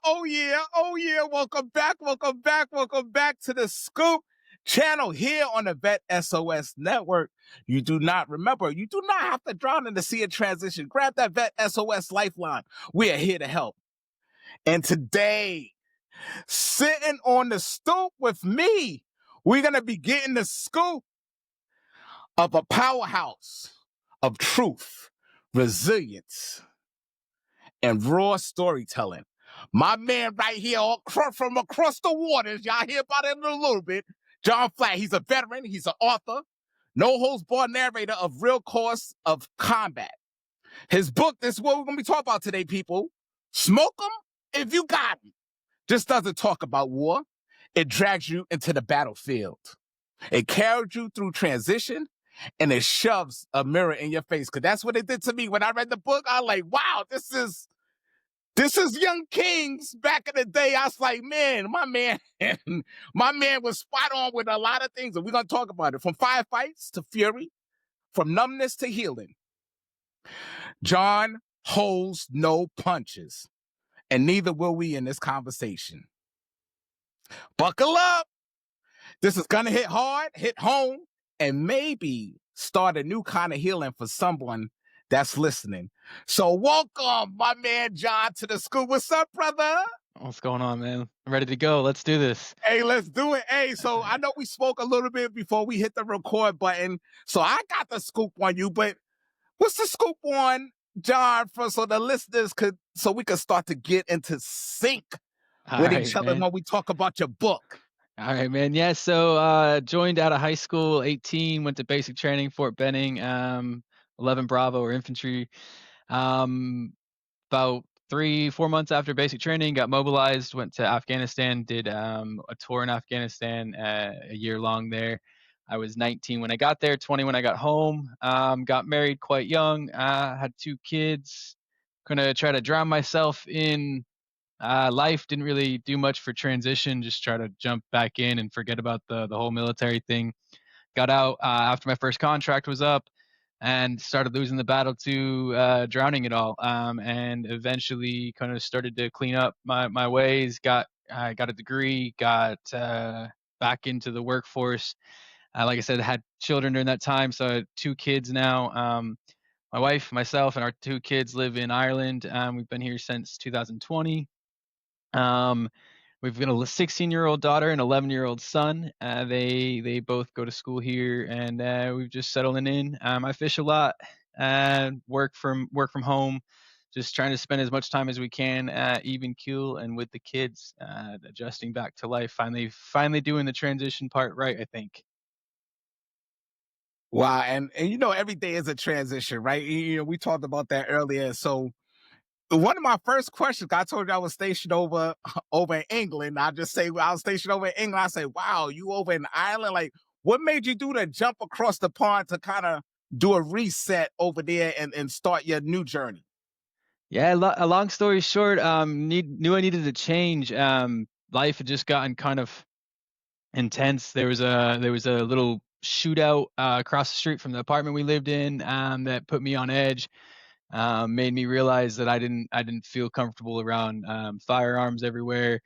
Oh yeah. Welcome back. Welcome back to the Scoop channel here on the VET S.O.S network. You do not have to drown in the sea of transition. Grab that VET S.O.S lifeline. We are here to help. And today, sitting on the stoop with me, we're going to be getting the scoop of a powerhouse of truth, resilience, and raw storytelling. My man right here from across the waters, y'all hear about it in a little bit, Jon Flatt. He's a veteran. He's an author, no-holds-barred narrator of Real Course of Combat. His book, this is what we're going to be talking about today, people. Smoke 'em if you got 'em. Just doesn't talk about war. It drags you into the battlefield. It carries you through transition, and it shoves a mirror in your face. Because that's what it did to me. When I read the book, I was like, wow, this is Young Kings back in the day. I was like, man, my man was spot on with a lot of things. And we're going to talk about it. From firefights to fury, from numbness to healing. Jon holds no punches. And neither will we in this conversation. Buckle up. This is going to hit hard, hit home, and maybe start a new kind of healing for someone that's listening. So welcome, my man Jon, to the Scoop. What's up, brother? What's going on, man? I'm ready to go. Let's do this. Hey, let's do it. Hey, so I know we spoke a little bit before we hit the record button. So I got the scoop on you, but what's the scoop on Jon so the listeners so we could start to get into sync with each other when we talk about your book? All right, man. Yeah, so joined out of high school, 18, went to basic training, Fort Benning, 11 Bravo or infantry. About 3-4 months after basic training, got mobilized, went to Afghanistan, did a tour in Afghanistan, a year long there. I was 19 when I got there, 20 when I got home. Got married quite young, had 2 kids. Gonna try to drown myself in life. Didn't really do much for transition, just try to jump back in and forget about the whole military thing. Got out after my first contract was up and started losing the battle to drowning it all, and eventually kind of started to clean up my ways. I got a degree, got back into the workforce. Like I said, I had children during that time, so I had 2 kids now. My wife, myself, and our 2 kids live in Ireland. We've been here since 2020. We've got a 16-year-old daughter and 11-year-old son. They both go to school here, and we've just settling in. I fish a lot, work from home, just trying to spend as much time as we can even keel and with the kids, adjusting back to life. Finally doing the transition part right, I think. Wow, and every day is a transition, right? We talked about that earlier. So one of my first questions, I told you I was stationed over in England. I just say I was stationed over in England. I say, wow, you over in Ireland? Like, what made you do that jump across the pond to kind of do a reset over there and start your new journey? Yeah, a long story short, knew I needed to change. Life had just gotten kind of intense. There was a little shootout across the street from the apartment we lived in, that put me on edge. Made me realize that I didn't feel comfortable around firearms everywhere.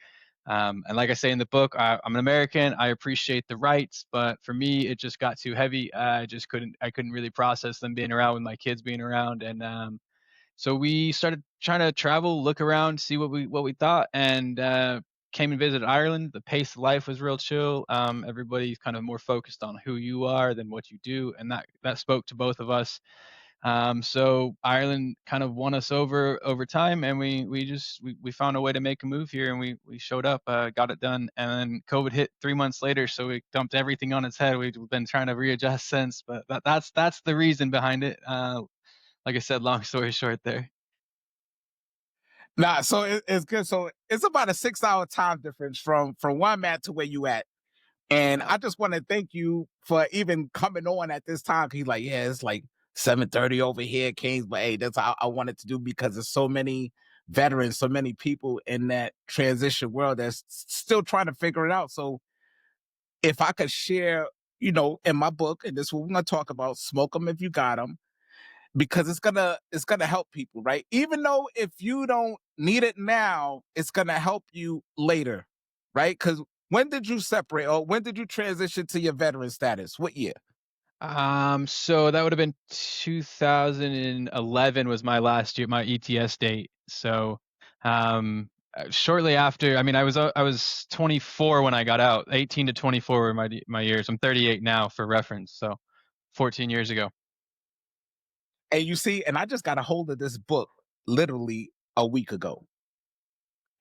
And like I say in the book, I'm an American. I appreciate the rights, but for me, it just got too heavy. I couldn't really process them being around with my kids being around. And so we started trying to travel, look around, see what we thought, and came and visited Ireland. The pace of life was real chill. Everybody's kind of more focused on who you are than what you do, and that spoke to both of us. So Ireland kind of won us over time, and we found a way to make a move here, and we showed up, got it done, and then COVID hit 3 months later, so we dumped everything on its head. We've been trying to readjust since, but that's the reason behind it. Like I said, long story short there. Nah, so it's good. So it's about a 6-hour time difference from where I'm at to where you at. And I just want to thank you for even coming on at this time. He's like, yeah, it's like 7:30 over here, Kings. But hey, that's how I wanted to do because there's so many veterans, so many people in that transition world that's still trying to figure it out. So if I could share, in my book, and this is what we're gonna talk about, smoke them if you got them, because it's gonna help people, right? Even though if you don't need it now, it's gonna help you later, right? Because when did you separate or when did you transition to your veteran status? What year? So that would have been 2011 was my last year, my ETS date. So, shortly after, I mean, I was 24 when I got out. 18 to 24 were my years. I'm 38 now for reference. So, 14 years ago. And you see, and I just got a hold of this book literally a week ago.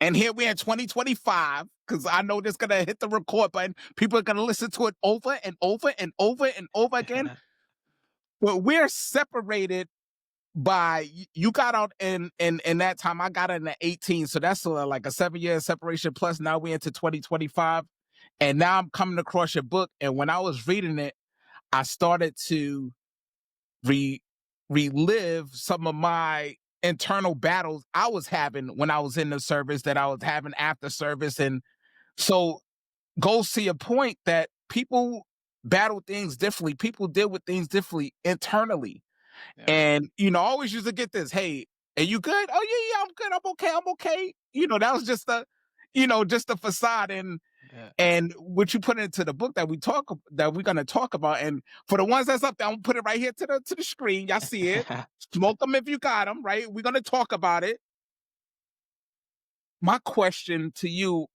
And here we're in 2025, because I know this gonna hit the record button. People are gonna listen to it over and over and over and over again. But we're separated by you got out in that time. I got in at 18, so that's like a 7 year separation. Plus, now we're into 2025, and now I'm coming across your book. And when I was reading it, I started to re relive some of my internal battles I was having when I was in the service, that I was having after service. And so goes to your point that people battle things differently. People deal with things differently internally. Yeah. And, I always used to get this, hey, are you good? Oh, yeah, yeah, I'm good. I'm okay. I'm okay. That was just a facade. Yeah. And what you put into the book that we're gonna talk about, and for the ones that's up there, I'm gonna put it right here to the screen. Y'all see it. Smoke them if you got them, right? We're gonna talk about it. My question to you,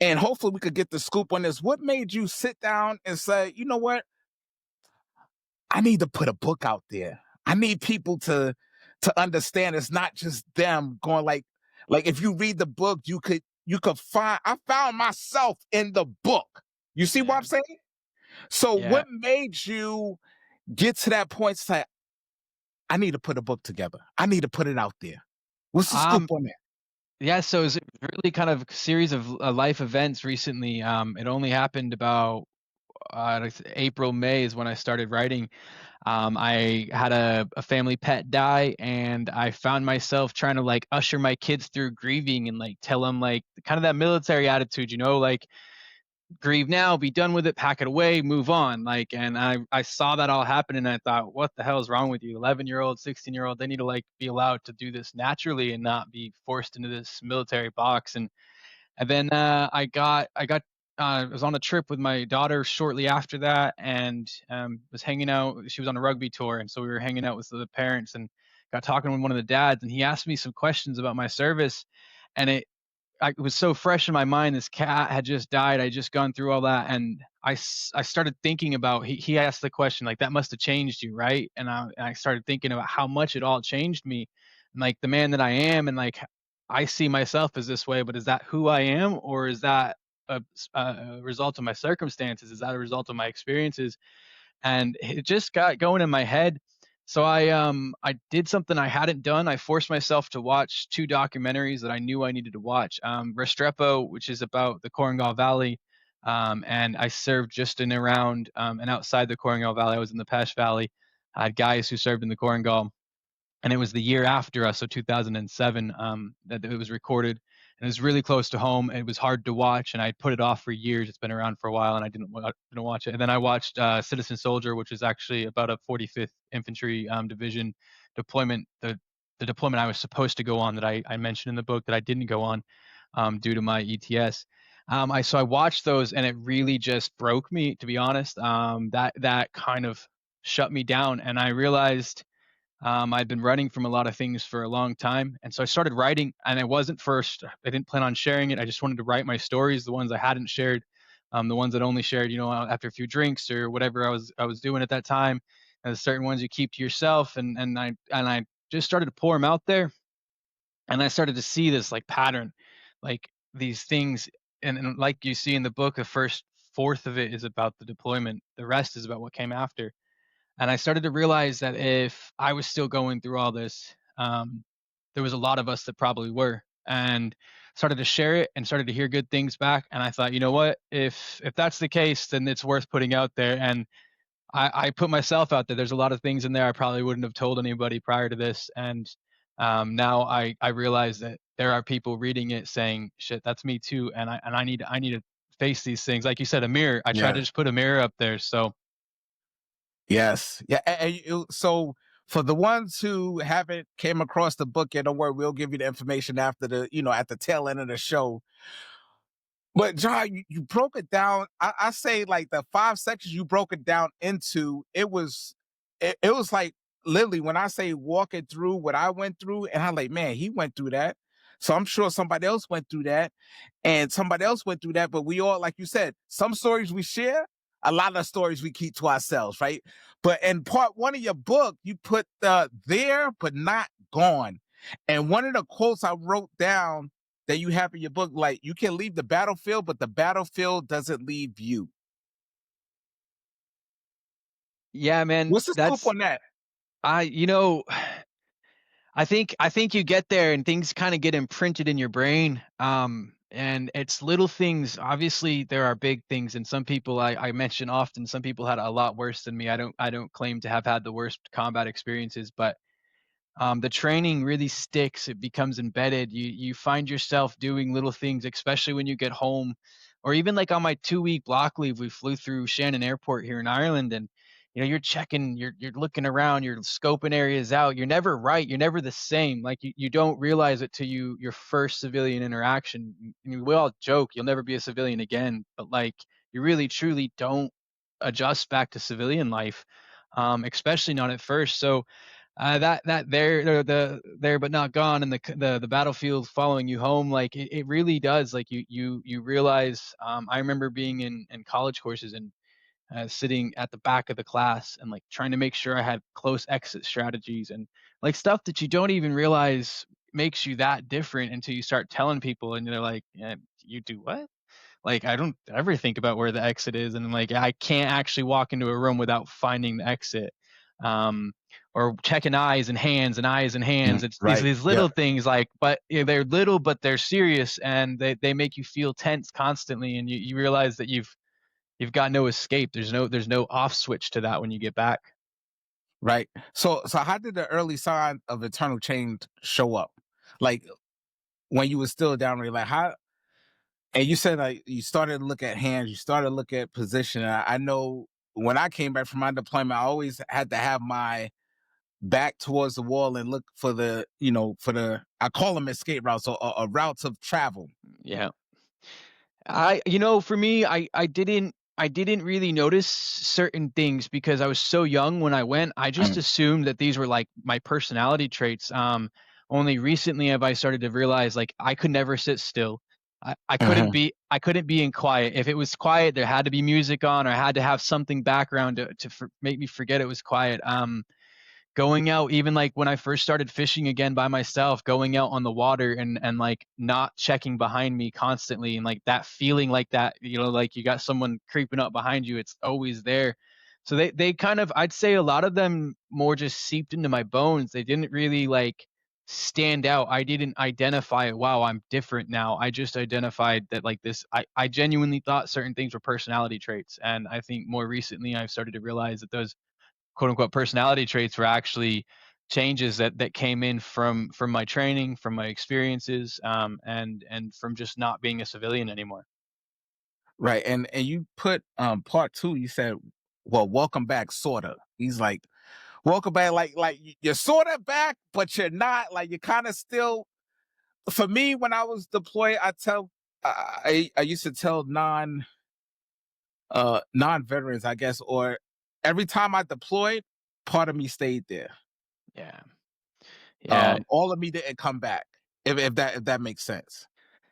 and hopefully we could get the scoop on this. What made you sit down and say, you know what? I need to put a book out there. I need people to understand it's not just them going like if you read the book, you could find I found myself in the book. You see what Yeah. I'm saying? So Yeah. what made you get to that point to say, I need to put a book together. I need to put it out there. What's the scoop Um, on that? yeah, so it's a really kind of series of life events recently. It only happened about like April, May is when I started writing. I had a family pet die, and I found myself trying to like usher my kids through grieving and like tell them like kind of that military attitude, like grieve now, be done with it, pack it away, move on. Like, and I saw that all happen, and I thought, what the hell is wrong with you? 11-year-old, 16-year-old, they need to like be allowed to do this naturally and not be forced into this military box. And then I was on a trip with my daughter shortly after that, and was hanging out. She was on a rugby tour, and so we were hanging out with the parents, and got talking with one of the dads, and he asked me some questions about my service, and it was so fresh in my mind. This cat had just died. I just gone through all that, and I started thinking about. He asked the question like, "That must have changed you, right?" And I started thinking about how much it all changed me, and like the man that I am, and like I see myself as this way, but is that who I am, or is that a result of my circumstances? Is that a result of my experiences? And it just got going in my head. So I did something I hadn't done. I forced myself to watch two documentaries that I knew I needed to watch. Restrepo, which is about the Korengal Valley, and I served just in around and outside the Korengal Valley. I was in the Pesh Valley. I had guys who served in the Korengal, and it was the year after us, so 2007, that it was recorded, and it was really close to home. It was hard to watch, and I put it off for years. It's been around for a while, and I didn't watch it. And then I watched Citizen Soldier, which is actually about a 45th Infantry Division deployment. The deployment I was supposed to go on that I mentioned in the book that I didn't go on due to my ETS. I watched those, and it really just broke me, to be honest. That kind of shut me down, and I realized I'd been writing from a lot of things for a long time. And so I started writing, and I wasn't first, I didn't plan on sharing it. I just wanted to write my stories, the ones I hadn't shared, the ones that only shared, after a few drinks or whatever I was doing at that time. And there's certain ones you keep to yourself. And I just started to pour them out there. And I started to see this like pattern, like these things. And like you see in the book, the first fourth of it is about the deployment. The rest is about what came after. And I started to realize that if I was still going through all this, there was a lot of us that probably were, and started to share it and started to hear good things back. And I thought, you know what, if that's the case, then it's worth putting out there. And I put myself out there. There's a lot of things in there I probably wouldn't have told anybody prior to this. And now I realize that there are people reading it saying, shit, that's me too. And I need to face these things. Like you said, a mirror. I tried to Yeah. just put a mirror up there. So Yes. Yeah. So For the ones who haven't came across the book yet, don't worry, we'll give you the information after the, at the tail end of the show. But John, you broke it down. I say like the 5 sections you broke it down into, it was like literally when I say walking through what I went through, and I'm like, man, he went through that. So I'm sure somebody else went through that, and somebody else went through that. But we all, like you said, some stories we share, a lot of stories we keep to ourselves, right? But in part one of your book, you put the there but not gone. And one of the quotes I wrote down that you have in your book, like you can leave the battlefield, but the battlefield doesn't leave you. Yeah, man, What's the scoop that's on that? I you know, I think you get there and things kind of get imprinted in your brain. And it's little things. Obviously, there are big things, and some people I mention often. Some people had a lot worse than me. I don't claim to have had the worst combat experiences, but the training really sticks. It becomes embedded. You find yourself doing little things, especially when you get home, or even like on my 2 week block leave, we flew through Shannon Airport here in Ireland, and you're checking, you're looking around, you're scoping areas out. You're never right. You're never the same. Like you don't realize it till your first civilian interaction. I mean, we all joke you'll never be a civilian again, but like you really truly don't adjust back to civilian life, especially not at first. So that there but not gone, and the battlefield following you home, like it really does, like you realize. I remember being in college courses and sitting at the back of the class and like trying to make sure I had close exit strategies and like stuff that you don't even realize makes you that different until you start telling people, and they're like, yeah, you do what? Like, I don't ever think about where the exit is, and like I can't actually walk into a room without finding the exit. Um, or checking eyes and hands and eyes and hands. It's these Right. these Yep. little things, like, but they're little, but they're serious, and they make you feel tense constantly, and you realize that you've got no escape. There's no off switch to that when you get back. Right. So how did the early sign of eternal change show up? Like when you were still down there, like how, and you said like you started to look at hands, you started to look at position. I know when I came back from my deployment, I always had to have my back towards the wall and look for the, for the, I call them escape routes or routes of travel. Yeah. For me, I didn't really notice certain things because I was so young when I went. I just assumed that these were like my personality traits. Only recently have I started to realize like I could never sit still. I couldn't Uh-huh. be in quiet. If it was quiet, there had to be music on, or I had to have something background to make me forget it was quiet. Going out, even like when I first started fishing again by myself, going out on the water and like not checking behind me constantly, and like that feeling like that, like you got someone creeping up behind you, it's always there. So they kind of, I'd say a lot of them more just seeped into my bones. They didn't really like stand out. I didn't identify, wow, I'm different now. I just identified that like this, I genuinely thought certain things were personality traits. And I think more recently I've started to realize that those quote unquote personality traits were actually changes that came in from my training, from my experiences, and from just not being a civilian anymore. Right. And you put part two, you said, well, welcome back, sorta. He's like, welcome back, like you're sorta back, but you're not, like you're kind of still. For me, when I was deployed, I used to tell non-veterans, I guess, or every time I deployed, part of me stayed there. Yeah, yeah. All of me didn't come back. If that makes sense.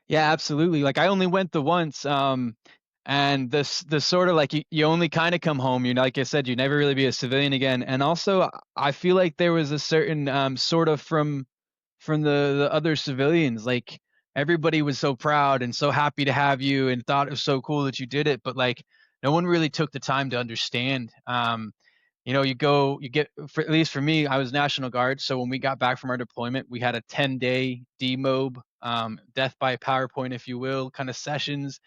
Yeah, absolutely. Like I only went the once, and the sort of like you only kind of come home. Like I said, you never really be a civilian again. And also, I feel like there was a certain sort of from the other civilians. Like everybody was so proud and so happy to have you, and thought it was so cool that you did it. But like no one really took the time to understand. You get, for at least for me, I was National Guard. So when we got back from our deployment, we had a 10-day demob, death by PowerPoint, if you will, kind of sessions.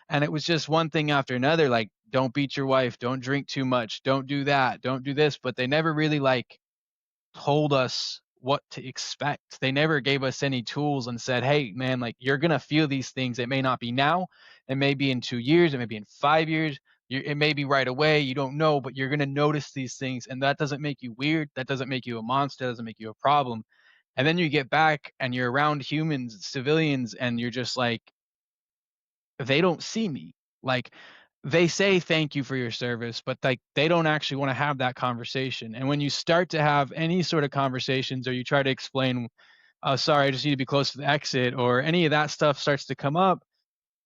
And it was just one thing after another, like, don't beat your wife, don't drink too much, don't do that, don't do this. But they never really like told us what to expect. They never gave us any tools and said, hey, man, like you're going to feel these things. It may not be now, it may be in 2 years, it may be in 5 years, It may be right away, you don't know, but you're gonna notice these things, and that doesn't make you weird, that doesn't make you a monster, that doesn't make you a problem. And then you get back and you're around humans, civilians, and you're just like, they don't see me. Like, they say thank you for your service, but like they don't actually want to have that conversation. And when you start to have any sort of conversations or you try to explain, oh, sorry, I just need to be close to the exit, or any of that stuff starts to come up,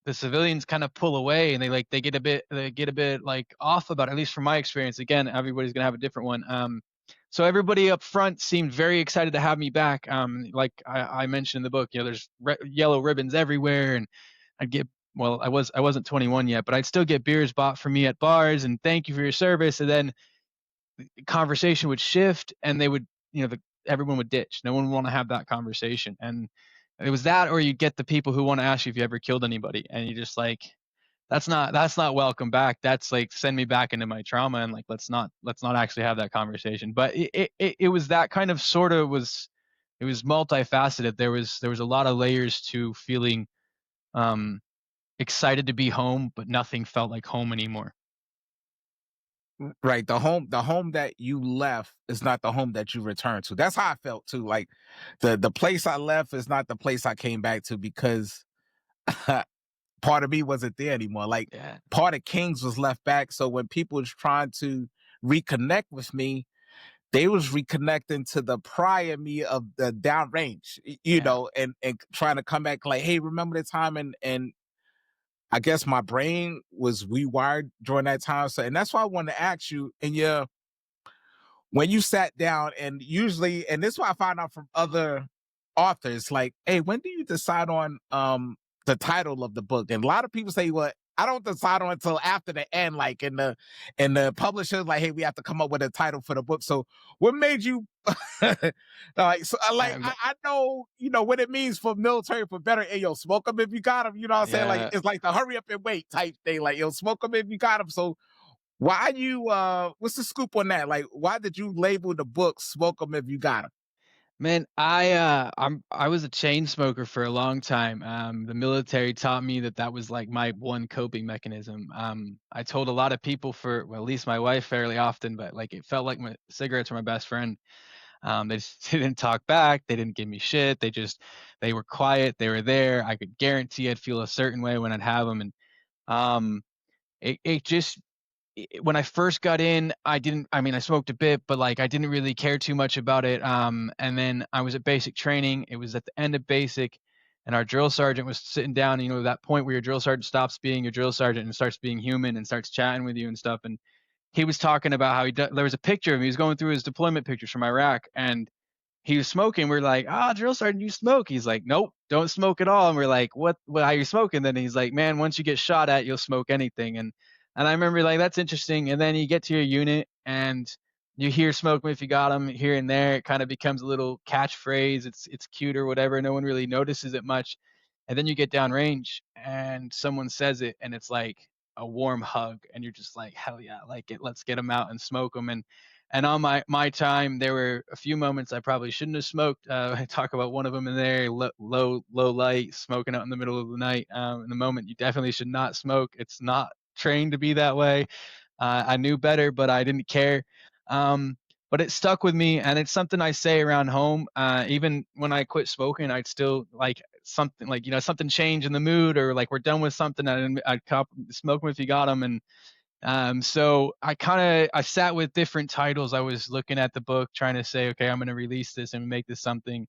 the civilians kind of pull away and they get a bit like off about it, at least from my experience. Again, everybody's gonna have a different one. So everybody up front seemed very excited to have me back. Like I mentioned in the book, there's yellow ribbons everywhere, and I'd get well, I wasn't 21 yet, but I'd still get beers bought for me at bars and thank you for your service. And then conversation would shift, and they would, everyone would ditch. No one would want to have that conversation, and it was that, or you get the people who want to ask you if you ever killed anybody, and you just like, that's not welcome back. That's like, send me back into my trauma, and like, let's not actually have that conversation. But it was that kind of sort of was, it was multifaceted. There was a lot of layers to feeling um excited to be home, but nothing felt like home anymore. Right. The home that you left is not the home that you return to. That's how I felt too. Like the place I left is not the place I came back to because part of me wasn't there anymore. Like Yeah. part of Kings was left back. So when people was trying to reconnect with me, they was reconnecting to the prior me of the downrange, Yeah. and trying to come back like, hey, remember the time, and I guess my brain was rewired during that time. So, and that's why I wanted to ask you, and yeah, when you sat down, and usually, and this is what I found out from other authors, like, hey, when do you decide on the title of the book? And a lot of people say, well, I don't decide on until after the end, like in the publisher's like, hey, we have to come up with a title for the book. So what made you like, so like Um, I know what it means for military for better, and yo, smoke them if you got them, you know what I'm saying? Like yeah. it's like the hurry up and wait type thing, like yo, smoke them if you got them. So why you what's the scoop on that? Like why did you label the book Smoke 'em if you got 'em? Man, I was a chain smoker for a long time. The military taught me that that was like my one coping mechanism. I told a lot of people, for well, at least my wife, fairly often, but like it felt like my cigarettes were my best friend. They just didn't talk back. They didn't give me shit. They were quiet. They were there. I could guarantee I'd feel a certain way when I'd have them, and um, it just when I first got in, I mean, I smoked a bit, but like I didn't really care too much about it. And then I was at basic training. It was at the end of basic, and our drill sergeant was sitting down, that point where your drill sergeant stops being your drill sergeant and starts being human and starts chatting with you and stuff. And he was talking about how there was a picture of him. He was going through his deployment pictures from Iraq, and he was smoking. We're like, "Ah, drill sergeant, you smoke?" He's like, "Nope, don't smoke at all." And we're like, "What? How you smoking?" Then he's like, "Man, once you get shot at, you'll smoke anything." And I remember like, that's interesting. And then you get to your unit and you hear "smoke 'em if you got 'em" here and there. It kind of becomes a little catchphrase. It's cute or whatever. No one really notices it much. And then you get downrange and someone says it, and it's like a warm hug, and you're just like, hell yeah, like it. Let's get them out and smoke them. And on my time, there were a few moments I probably shouldn't have smoked. I talk about one of them in there: low light, smoking out in the middle of the night. In the moment, you definitely should not smoke. It's not trained to be that way. I knew better, but I didn't care. But it stuck with me, and it's something I say around home. Even when I quit smoking, I'd still like something, like something change in the mood, or like we're done with something, and I'd smoke 'em if you got 'em. And so I sat with different titles. I was looking at the book, trying to say, okay, I'm going to release this and make this something.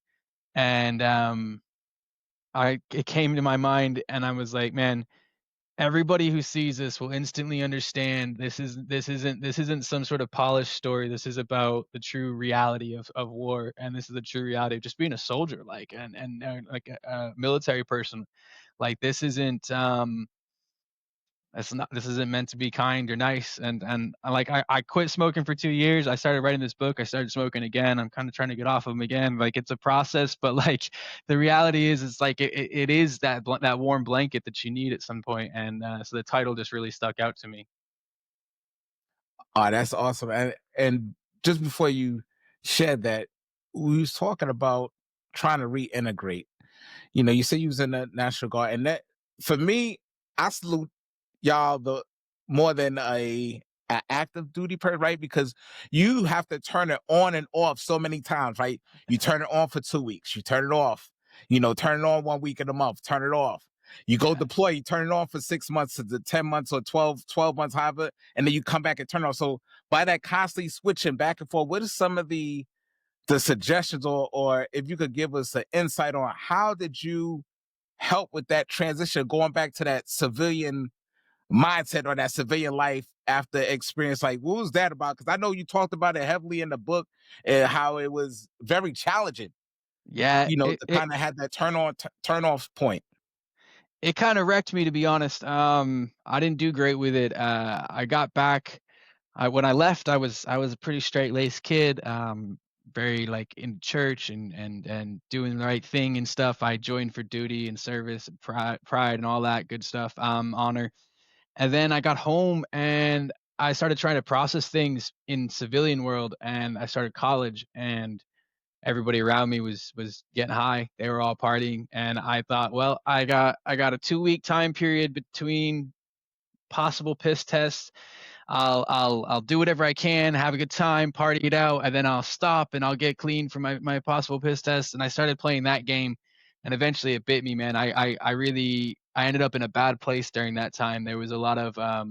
And it came to my mind, and I was like, man, everybody who sees this will instantly understand this isn't some sort of polished story. This is about the true reality of war, and this is the true reality of just being a soldier, like, and like a military person. Like, this isn't meant to be kind or nice. And I quit smoking for 2 years. I started writing this book. I started smoking again. I'm kind of trying to get off of them again. Like, it's a process, but like the reality is, it's like it is that warm blanket that you need at some point. And so the title just really stuck out to me. Oh, that's awesome. And just before you shared that, we was talking about trying to reintegrate. You said you was in the National Guard, and that for me, I salute y'all the more than a active duty person, right? Because you have to turn it on and off so many times, right? You turn it on for 2 weeks, you turn it off, turn it on 1 week in a month, turn it off. You go Yeah. deploy, you turn it on for 6 months to the 10 months or 12 months, however, and then you come back and turn it off. So by that constantly switching back and forth, what are some of the suggestions, or if you could give us an insight on how did you help with that transition, going back to that civilian mindset or that civilian life after experience? Like, what was that about? Because I know you talked about it heavily in the book and how it was very challenging, Yeah, to kind of have that turn off point. it kind of wrecked me, to be honest. I didn't do great with it. I got back. When I left, I was a pretty straight laced kid. Very like in church and doing the right thing and stuff. I joined for duty and service and pride and all that good stuff. Honor. And then I got home and I started trying to process things in civilian world, and I started college, and everybody around me was getting high. They were all partying, and I thought, well, I got a 2 week time period between possible piss tests. I'll do whatever I can, have a good time, party it out, and then I'll stop and I'll get clean from my possible piss test. And I started playing that game, and eventually it bit me, man. I really I ended up in a bad place during that time. There was a lot of a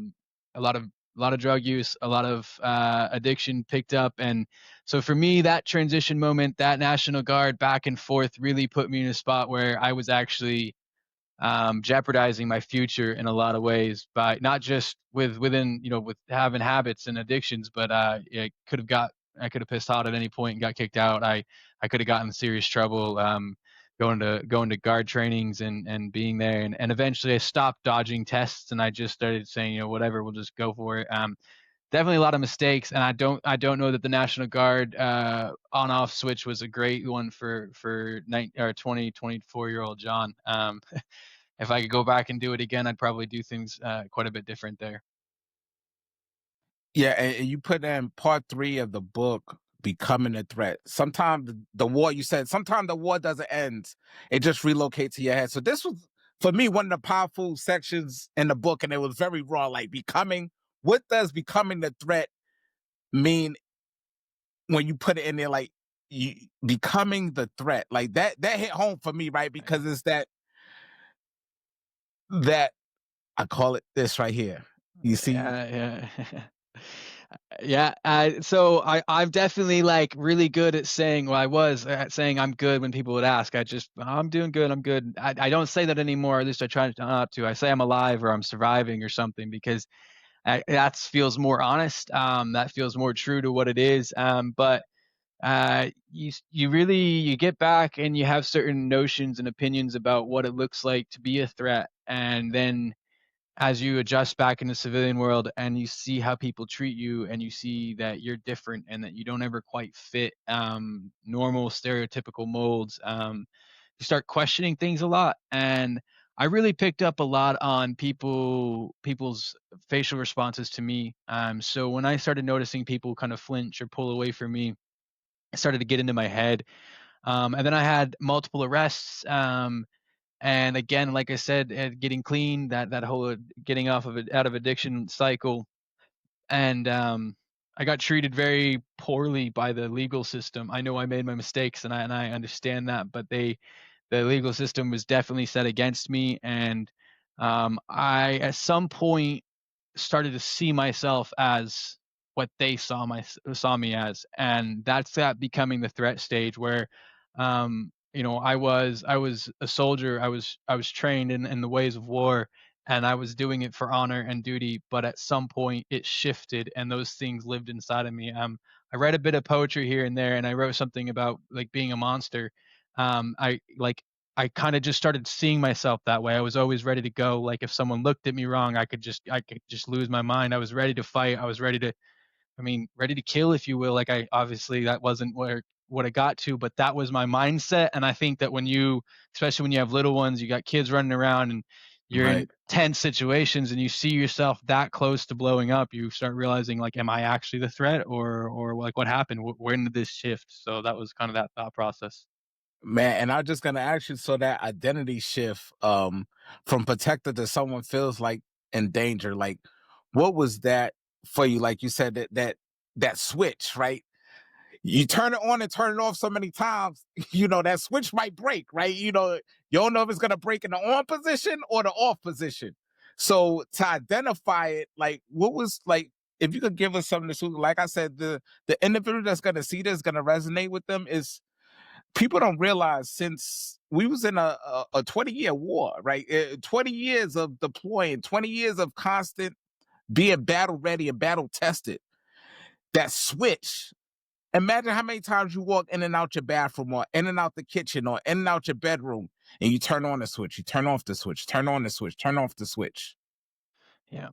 lot of drug use, a lot of addiction picked up, and so for me, that transition moment, that National Guard back and forth, really put me in a spot where I was actually jeopardizing my future in a lot of ways by not just with having habits and addictions, but I could have pissed out at any point and got kicked out. I could have gotten in serious trouble. Going to guard trainings and being there, and eventually I stopped dodging tests and I just started saying, whatever, we'll just go for it. Definitely a lot of mistakes, and I don't know that the National Guard on off switch was a great one for 24-year-old John. If I could go back and do it again, I'd probably do things quite a bit different there. Yeah, and you put in part three of the book, becoming a threat. Sometimes the war, you said, sometimes the war doesn't end; it just relocates to your head. So this was for me one of the powerful sections in the book, and it was very raw. Like becoming, what does becoming the threat mean when you put it in there? Like you becoming the threat, like that hit home for me, right? Because it's that I call it this right here. You see, Yeah, yeah. Yeah, so I'm definitely like really good at saying, well, I was at saying I'm good when people would ask. I'm doing good, I'm good. I don't say that anymore. At least I try not to. I say I'm alive or I'm surviving or something because that feels more honest. That feels more true to what it is. But you really you get back and you have certain notions and opinions about what it looks like to be a threat, and then as you adjust back in the civilian world and you see how people treat you and you see that you're different and that you don't ever quite fit normal stereotypical molds, you start questioning things a lot. And I really picked up a lot on people's facial responses to me. So when I started noticing people kind of flinch or pull away from me, I started to get into my head. And then I had multiple arrests. And again, like I said, getting clean, that whole getting off of it, out of addiction cycle, and I got treated very poorly by the legal system. I know I made my mistakes, and I understand that, but the legal system was definitely set against me, and I at some point started to see myself as what they saw me as, and that's that becoming the threat stage where, I was a soldier. I was trained in the ways of war, and I was doing it for honor and duty. But at some point, it shifted, and those things lived inside of me. I read a bit of poetry here and there, and I wrote something about like being a monster. I kind of just started seeing myself that way. I was always ready to go. Like if someone looked at me wrong, I could just lose my mind. I was ready to fight. I was ready to, I mean, ready to kill, if you will. Like I obviously that wasn't where what I got to, but that was my mindset. And I think that when you, especially when you have little ones, you got kids running around and you're right? in tense situations and you see yourself that close to blowing up, you start realizing like, am I actually the threat, or like what happened? When did this shift? So that was kind of that thought process. Man, and I'm just gonna ask you, so that identity shift from protector to someone feels like in danger, like What was that for you? Like you said, that switch, right? You turn it on and turn it off so many times, that switch might break, right? You don't know if it's gonna break in the on position or the off position. So to identify it, like what was like, if you could give us something to shoot, like I said, the individual that's gonna see this, gonna resonate with them is people don't realize since we was in a 20-year war, right? 20 years of deploying, 20 years of constant being battle ready and battle tested. That switch, imagine how many times you walk in and out your bathroom or in and out the kitchen or in and out your bedroom and you turn on the switch, you turn off the switch, turn on the switch, turn off the switch. Yeah.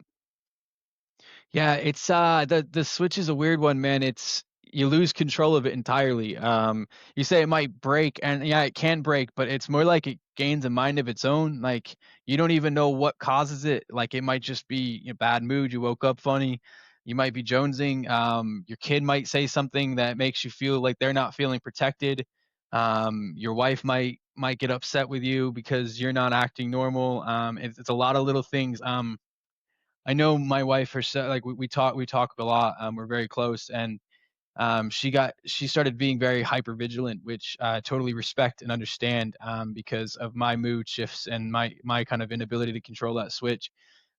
Yeah, it's the Switch is a weird one, man. It's you lose control of it entirely. You say it might break, and yeah, it can break, but it's more like it gains a mind of its own. Like you don't even know what causes it. Like it might just be a bad mood. You woke up funny. You might be jonesing. Your kid might say something that makes you feel like they're not feeling protected. Your wife might get upset with you because you're not acting normal. It's a lot of little things. I know my wife herself, like we talk a lot. We're very close, and she started being very hyper vigilant, which I totally respect and understand, because of my mood shifts and my kind of inability to control that switch.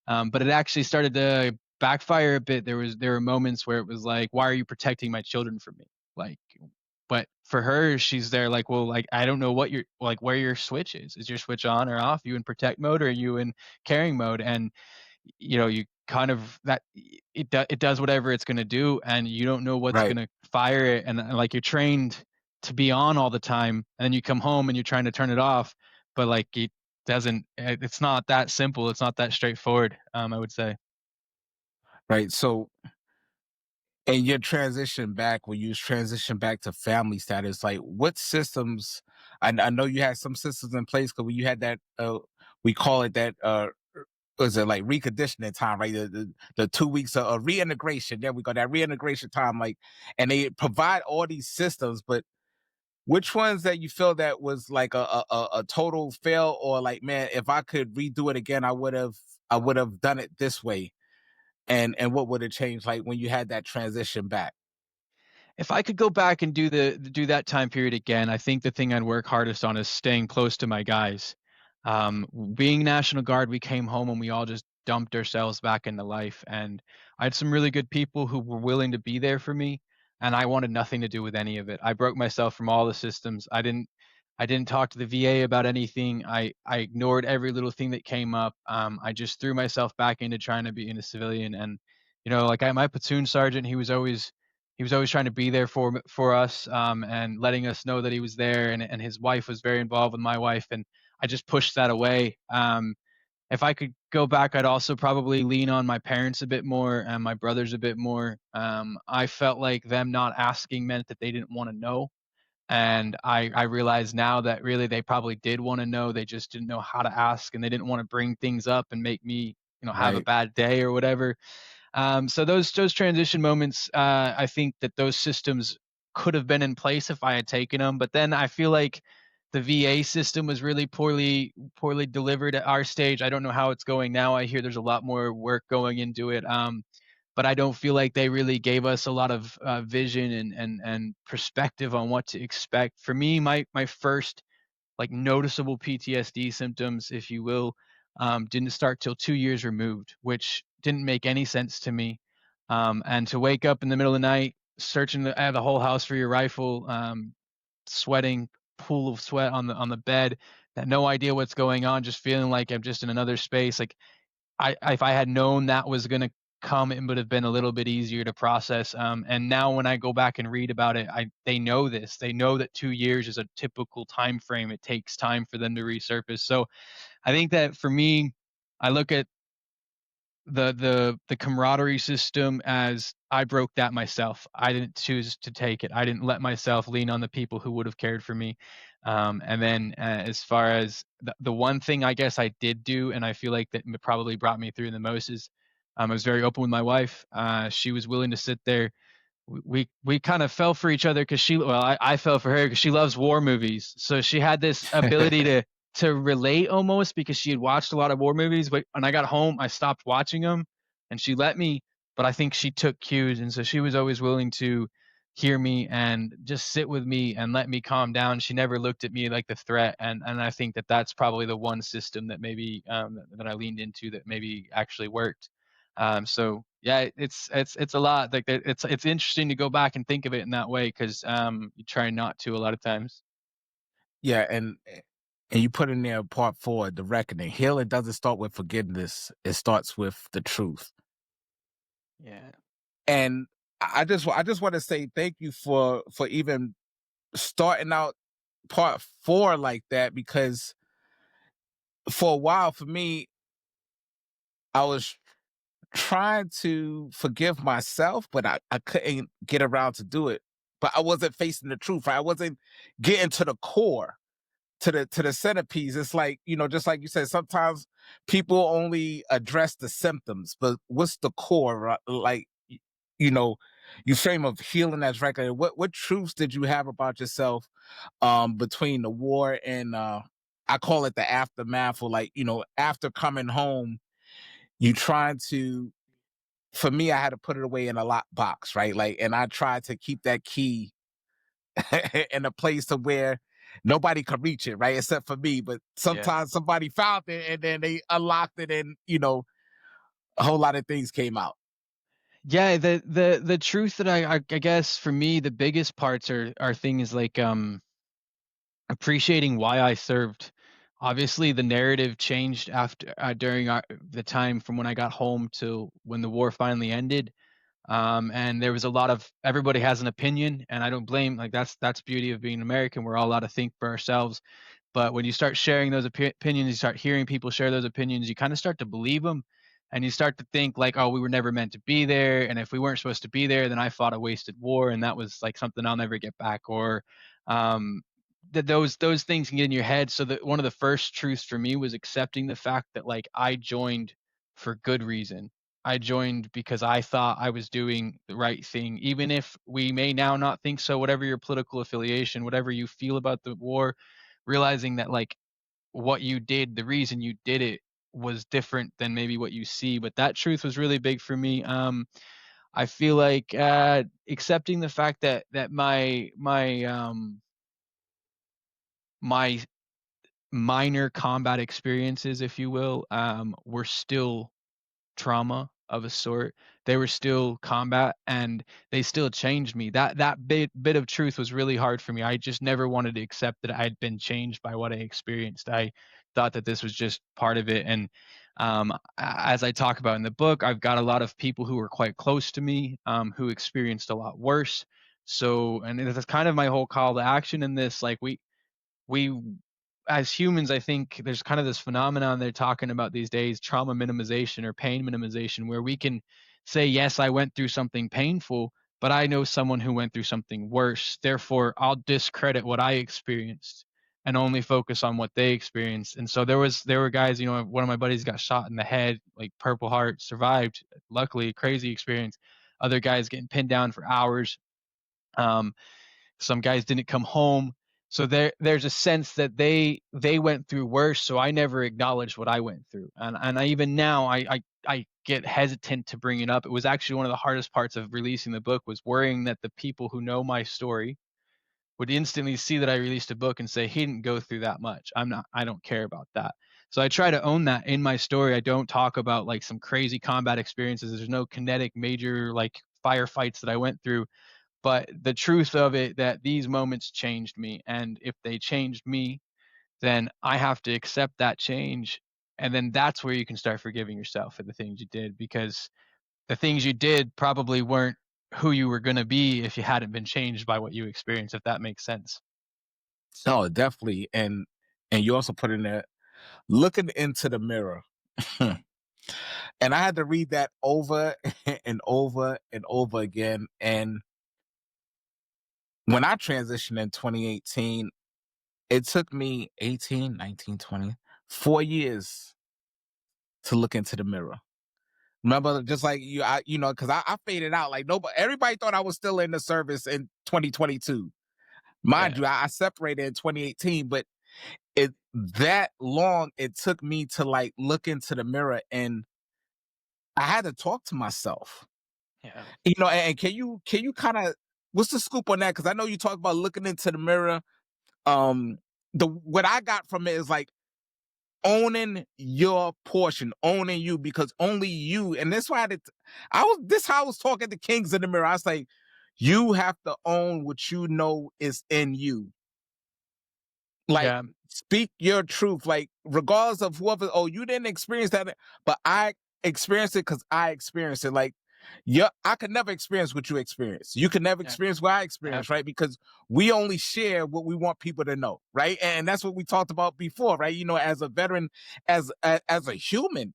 But it actually started to backfire a bit. There were moments where it was like, why are you protecting my children from me? Like, but for her, she's there like, well, like I don't know what your like where your switch is. Is your switch on or off? You in protect mode or are you in caring mode? And you kind of that it does whatever it's going to do, and you don't know what's Right. going to fire it, and like you're trained to be on all the time, and then you come home and you're trying to turn it off, but like it's not that simple, it's not that straightforward, I would say. Right. So and your transition back, when you transition back to family status, like what systems, I know you had some systems in place because when you had that we call it that was it like reconditioning time, right? The 2 weeks of reintegration. There we go, that reintegration time, like, and they provide all these systems, but which ones that you feel that was like a total fail, or like, man, if I could redo it again, I would have done it this way, and what would have changed, like when you had that transition back? If I could go back and do that time period again, I think the thing I'd work hardest on is staying close to my guys. Being National Guard, we came home and we all just dumped ourselves back into life. And I had some really good people who were willing to be there for me, and I wanted nothing to do with any of it. I broke myself from all the systems. I didn't talk to the VA about anything. I ignored every little thing that came up. I just threw myself back into trying to be in a civilian. And like my platoon sergeant, he was always trying to be there for us, and letting us know that he was there, and his wife was very involved with my wife, and I just pushed that away. If I could go back, I'd also probably lean on my parents a bit more and my brothers a bit more. I felt like them not asking meant that they didn't want to know, and I realize now that really they probably did want to know. They just didn't know how to ask, and they didn't want to bring things up and make me have a Right. bad day or whatever. So those transition moments, I think that those systems could have been in place if I had taken them. But then I feel like the VA system was really poorly delivered at our stage. I don't know how it's going now. I hear there's a lot more work going into it. But I don't feel like they really gave us a lot of vision and perspective on what to expect. For me, my first like noticeable PTSD symptoms, if you will, didn't start till 2 years removed, which didn't make any sense to me. And to wake up in the middle of the night, searching the whole house for your rifle, sweating, pool of sweat on the bed, had no idea what's going on, just feeling like I'm just in another space. Like if I had known that was gonna come, it would have been a little bit easier to process. And now when I go back and read about it, they know this. They know that 2 years is a typical time frame. It takes time for them to resurface. So I think that for me, I look at the camaraderie system as I broke that myself. I didn't choose to take it. I didn't let myself lean on the people who would have cared for me. And then as far as the one thing I guess I did do, and I feel like that probably brought me through the most is I was very open with my wife. She was willing to sit there. We kind of fell for each other because I fell for her because she loves war movies. So she had this ability to relate almost because she had watched a lot of war movies. But when I got home, I stopped watching them. and she let me, but I think she took cues, and so she was always willing to hear me and just sit with me and let me calm down. She never looked at me like the threat, and I think that that's probably the one system that maybe that I leaned into that maybe actually worked. So yeah, it's a lot. Like it's interesting to go back and think of it in that way because you try not to a lot of times. Yeah, and you put in there part four, the reckoning. Healing doesn't start with forgiveness; it starts with the truth. Yeah. And I just want to say thank you for even starting out part four like that, because for a while for me, I was trying to forgive myself, but I couldn't get around to do it. But I wasn't facing the truth. Right? I wasn't getting to the core, to the centerpiece. It's like, just like you said, sometimes people only address the symptoms, but what's the core? Right? Like, you know, you frame of healing as regular. What truths did you have about yourself between the war and I call it the aftermath, or like, after coming home, you trying to, for me, I had to put it away in a lock box, right? Like, and I tried to keep that key in a place to where nobody could reach it, right? Except for me. But Yeah. sometimes somebody found it and then they unlocked it, and a whole lot of things came out. Yeah, the truth that I guess for me the biggest parts are things like appreciating why I served. Obviously, the narrative changed after during the time from when I got home to when the war finally ended. And there was a lot of everybody has an opinion, and I don't blame like that's beauty of being American. We're all allowed to think for ourselves. But when you start sharing those opinions, you start hearing people share those opinions, you kind of start to believe them. And you start to think like, oh, we were never meant to be there. And if we weren't supposed to be there, then I fought a wasted war. And that was like something I'll never get back. Or um, that those things can get in your head. So that one of the first truths for me was accepting the fact that like I joined for good reason. I joined because I thought I was doing the right thing, even if we may now not think so. Whatever your political affiliation, whatever you feel about the war, realizing that like what you did, the reason you did it was different than maybe what you see. But that truth was really big for me. I feel like accepting the fact that my minor combat experiences, if you will, were still trauma of a sort. They were still combat and they still changed me. That bit of truth was really hard for me. I just never wanted to accept that I'd been changed by what I experienced. I thought that this was just part of it. And as I talk about in the book, I've got a lot of people who were quite close to me who experienced a lot worse. So, and that's kind of my whole call to action in this. Like we as humans, I think there's kind of this phenomenon they're talking about these days, trauma minimization or pain minimization, where we can say, yes, I went through something painful, but I know someone who went through something worse. Therefore, I'll discredit what I experienced and only focus on what they experienced. And so there were guys, one of my buddies got shot in the head, like Purple Heart, survived. Luckily, crazy experience. Other guys getting pinned down for hours. Um, some guys didn't come home. So there's a sense that they went through worse, so I never acknowledged what I went through. And I even now I get hesitant to bring it up. It was actually one of the hardest parts of releasing the book was worrying that the people who know my story would instantly see that I released a book and say he didn't go through that much. I don't care about that. So I try to own that in my story. I don't talk about like some crazy combat experiences. There's no kinetic major like firefights that I went through, but the truth of it that these moments changed me, and if they changed me, then I have to accept that change, and then that's where you can start forgiving yourself for the things you did, because the things you did probably weren't who you were going to be if you hadn't been changed by what you experienced, if that makes sense. No, definitely. And you also put in there looking into the mirror. And I had to read that over and over and over again. And when I transitioned in 2018, it took me 18, 19, 20, 4 years to look into the mirror. Remember, just like you, because I faded out. Like nobody, everybody thought I was still in the service in 2022. Mind Yeah. you, I separated in 2018, but it that long it took me to like look into the mirror, and I had to talk to myself. Yeah. And can you kind of, what's the scoop on that? Because I know you talk about looking into the mirror. Um, the what I got from it is like owning your portion, owning you, because only you, and that's why I was this how I was talking to Kings in the mirror. I was like, you have to own what you know is in you. Like, Yeah. speak your truth. Like, regardless of whoever, oh, you didn't experience that, but I experienced it because I experienced it. Like, yeah, I could never experience what you experience. You can never Yeah. experience what I Yeah. experienced, right? Because we only share what we want people to know, right? And that's what we talked about before, right? As a veteran, as a human,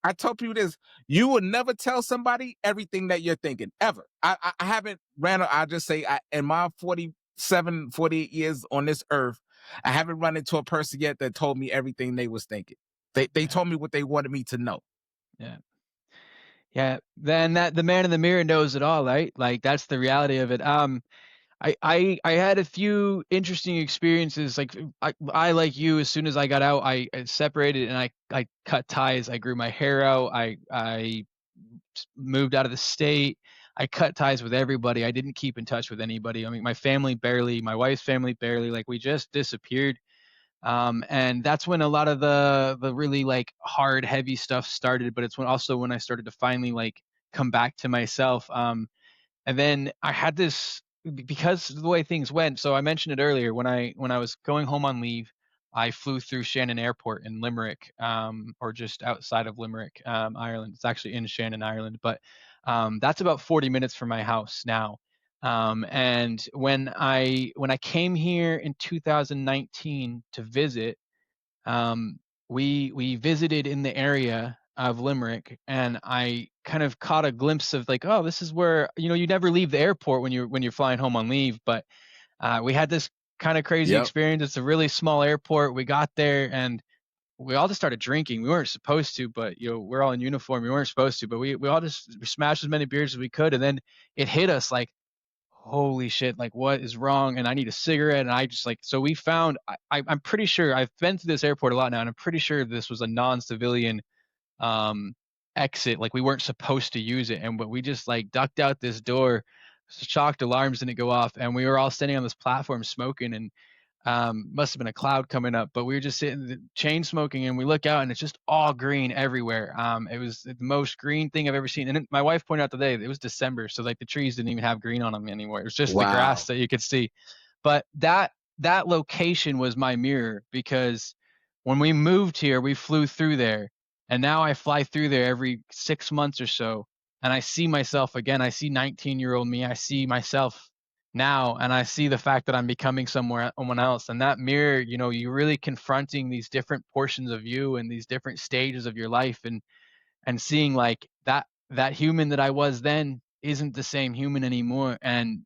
I tell people this: you will never tell somebody everything that you're thinking ever. I haven't ran. I just say in my 47, 48 years on this earth, I haven't run into a person yet that told me everything they was thinking. They Yeah. told me what they wanted me to know. Yeah. Yeah. Then that the man in the mirror knows it all, right? Like that's the reality of it. I had a few interesting experiences. Like I like you, as soon as I got out, I separated and I cut ties. I grew my hair out. I moved out of the state. I cut ties with everybody. I didn't keep in touch with anybody. I mean, my family barely, my wife's family barely. Like we just disappeared. And that's when a lot of the really like hard, heavy stuff started. But it's when I started to finally like come back to myself. And then I had this because of the way things went. So I mentioned it earlier when I was going home on leave, I flew through Shannon Airport in Limerick, or just outside of Limerick, Ireland. It's actually in Shannon, Ireland, but that's about 40 minutes from my house now. And when I came here in 2019 to visit, um, we visited in the area of Limerick, and I kind of caught a glimpse of like, oh, this is where you never leave the airport when you're flying home on leave, but we had this kind of crazy Yep. experience. It's a really small airport. We got there and we all just started drinking. We weren't supposed to, but we're all in uniform. We weren't supposed to, but we all just smashed as many beers as we could, and then it hit us like, holy shit, like what is wrong? And I need a cigarette. And I just like, so we found, I'm pretty sure I've been to this airport a lot now, and I'm pretty sure this was a non-civilian um, exit. Like we weren't supposed to use it. And but we just like ducked out this door, shocked alarms didn't go off. And we were all standing on this platform smoking, and must have been a cloud coming up, but we were just sitting chain smoking, and we look out and it's just all green everywhere. It was the most green thing I've ever seen. And my wife pointed out today it was December, so like the trees didn't even have green on them anymore. It was just the grass Wow. that you could see. But that location was my mirror, because when we moved here, we flew through there, and now I fly through there every 6 months or so, and I see myself again. I see 19-year-old me. I see myself now, and I see the fact that I'm becoming someone else. And that mirror, you're really confronting these different portions of you and these different stages of your life, and seeing like that human that I was then isn't the same human anymore. And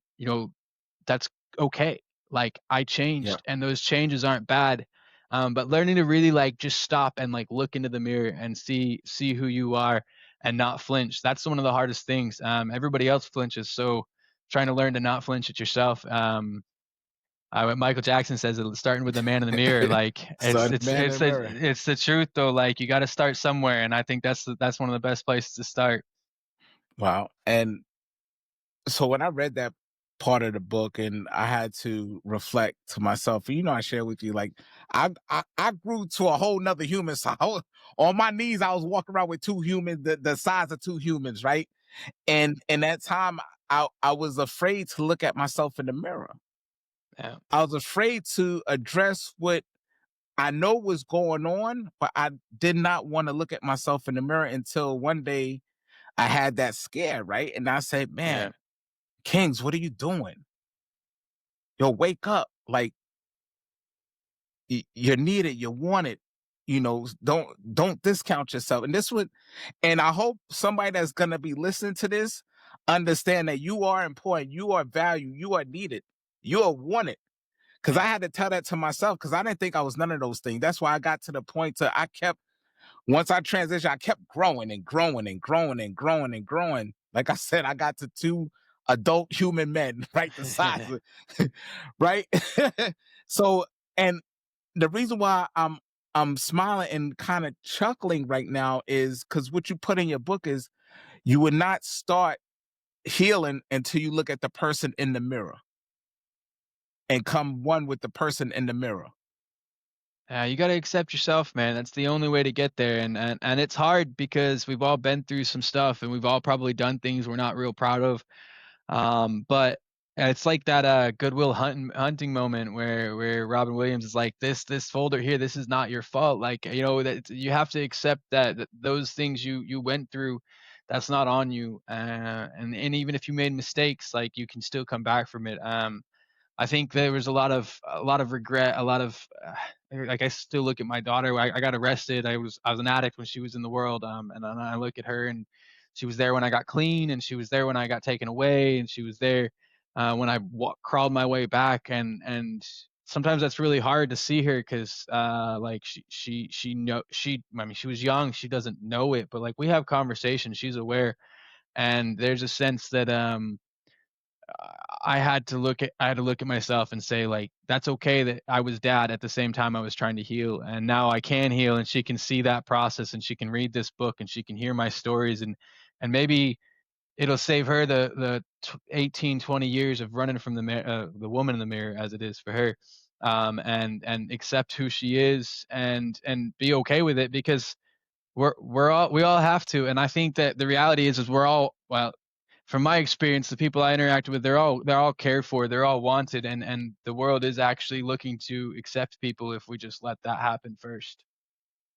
that's okay. Like I changed, Yep. and those changes aren't bad. But learning to really like just stop and like look into the mirror and see who you are and not flinch. That's one of the hardest things. Everybody else flinches, so trying to learn to not flinch at yourself. What Michael Jackson says, starting with the man in the mirror. Like So it's the it's man in it's the mirror. it's the truth though. Like you got to start somewhere, and I think that's one of the best places to start. Wow. And so when I read that part of the book, and I had to reflect to myself, and I share with you, like I grew to a whole nother human. So on my knees, I was walking around with two humans, the size of two humans, right? And in that time, I was afraid to look at myself in the mirror. Yeah, I was afraid to address what I know was going on, but I did not want to look at myself in the mirror until one day I had that scare, right? And I said, yeah, man, Kings, what are you doing? Yo, wake up. Like, you're needed, you're wanted. Don't discount yourself. And I hope somebody that's gonna be listening to this understand that you are important, you are valued, you are needed, you are wanted. Cause I yeah, had to tell that to myself, because I didn't think I was none of those things. That's why I got to the point I kept, once I transitioned, I kept growing and growing and growing and growing and growing. Like I said, I got to two adult human men, right? The size of, right? So, and the reason why I'm I'm smiling and kind of chuckling right now is because what you put in your book is you would not start healing until you look at the person in the mirror and come one with the person in the mirror. You got to accept yourself, man. That's the only way to get there. And it's hard because we've all been through some stuff and we've all probably done things we're not real proud of. But it's like that Goodwill Hunting moment where Robin Williams is like, this folder here, this is not your fault. Like, you know, that you have to accept that those things you went through, that's not on you. And even if you made mistakes, like you can still come back from it. I think there was a lot of regret, a lot of like I still look at my daughter. I got arrested. I was an addict when she was in the world, and then I look at her and she was there when I got clean, and she was there when I got taken away, and she was there when I crawled my way back. And sometimes that's really hard to see her because like she I mean she was young, she doesn't know it, but like we have conversations, she's aware, and there's a sense that I had to look at myself and say, like, that's okay that I was dad at the same time I was trying to heal, and now I can heal, and she can see that process, and she can read this book, and she can hear my stories, and maybe it'll save her the 18, 20 years of running from the woman in the mirror as it is for her, and accept who she is and be okay with it because we all have to, and I think that the reality is we're all, well, from my experience, the people I interact with, they're all cared for, they're all wanted, and the world is actually looking to accept people if we just let that happen first.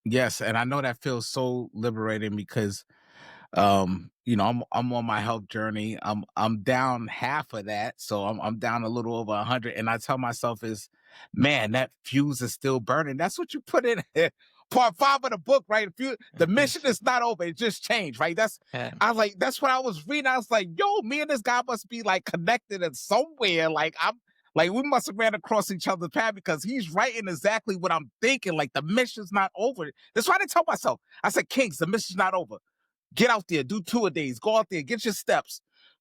Yes, and I know that feels so liberating because I'm on my health journey. I'm down half of that, so I'm down a little over 100, and I tell myself is, man, that fuse is still burning. That's what you put in part 5 of the book, right? The It mission is. is not over, it just changed, right? Yeah. I was like, that's what I was reading. I was like, yo, me and this guy must be like connected in somewhere. Like I'm like we must have ran across each other's path because he's writing exactly what I'm thinking. Like the mission's not over. That's why I tell myself. I said, Kings, the mission's not over. Get out there, do 2-a-days, go out there, get your steps,